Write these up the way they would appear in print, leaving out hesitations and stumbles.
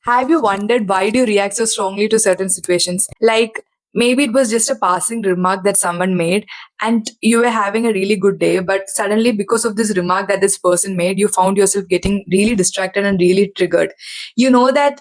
Have you wondered why do you react so strongly to certain situations? Like maybe it was just a passing remark that someone made and you were having a really good day, but suddenly because of this remark that this person made, you found yourself getting really distracted and really triggered. You know that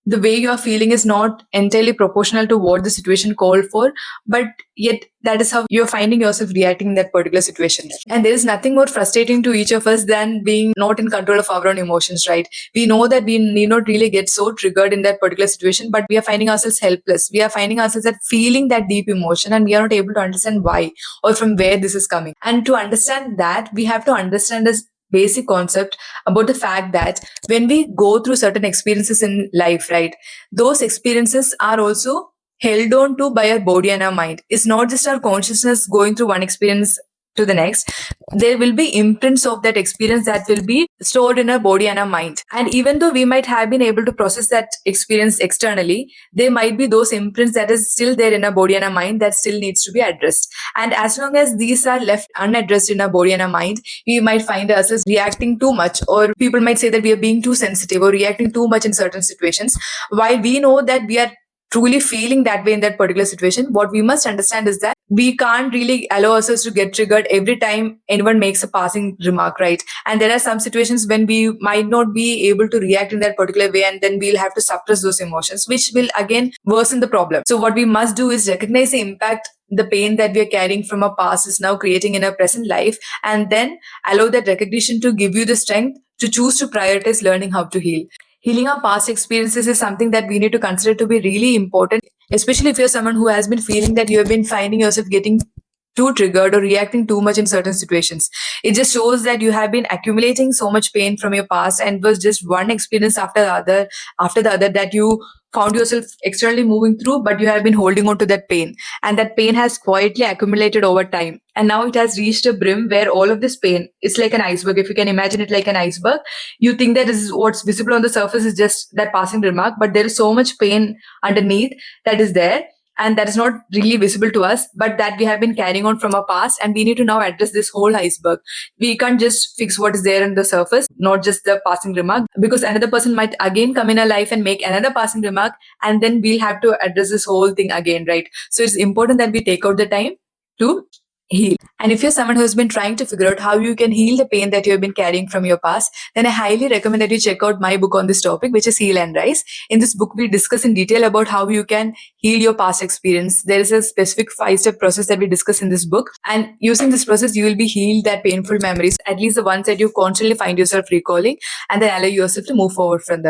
the way you are feeling is not entirely proportional to what the situation called for, but yet that is how you're finding yourself reacting in that particular situation. And there is nothing more frustrating to each of us than being not in control of our own emotions, right? We know that we need not really get so triggered in that particular situation, but we are finding ourselves helpless. We are finding ourselves at feeling that deep emotion and we are not able to understand why or from where this is coming. And to understand that, we have to understand this basic concept about the fact that when we go through certain experiences in life, right, those experiences are also held on to by our body and our mind. It's not just our consciousness going through one experience to the next. There will be imprints of that experience that will be stored in our body and our mind. And even though we might have been able to process that experience externally, there might be those imprints that is still there in our body and our mind that still needs to be addressed. And as long as these are left unaddressed in our body and our mind, we might find ourselves reacting too much, or people might say that we are being too sensitive or reacting too much in certain situations. While we know that we are truly feeling that way in that particular situation, what we must understand is that we can't really allow ourselves to get triggered every time anyone makes a passing remark, right? And there are some situations when we might not be able to react in that particular way, and then we'll have to suppress those emotions, which will again worsen the problem. So, what we must do is recognize the impact the pain that we are carrying from our past is now creating in our present life, and then allow that recognition to give you the strength to choose to prioritize learning how to heal. Healing our past experiences is something that we need to consider to be really important, especially if you're someone who has been feeling that you have been finding yourself getting too triggered or reacting too much in certain situations. It just shows that you have been accumulating so much pain from your past and it was just one experience after the other that you found yourself externally moving through, but you have been holding on to that pain. And that pain has quietly accumulated over time. And now it has reached a brim where all of this pain is like an iceberg. If you can imagine it like an iceberg, you think that is what's visible on the surface is just that passing remark, but there is so much pain underneath that is there and that is not really visible to us, but that we have been carrying on from our past, and we need to now address this whole iceberg. We can't just fix what is there on the surface, not just the passing remark, because another person might again come in our life and make another passing remark, and then we'll have to address this whole thing again, right? So it's important that we take out the time to heal. And if you're someone who has been trying to figure out how you can heal the pain that you have been carrying from your past, then I highly recommend that you check out my book on this topic, which is Heal and Rise. In this book, we discuss in detail about how you can heal your past experience. There is a specific 5-step process that we discuss in this book. And using this process, you will be healed that painful memories, at least the ones that you constantly find yourself recalling, and then allow yourself to move forward from there.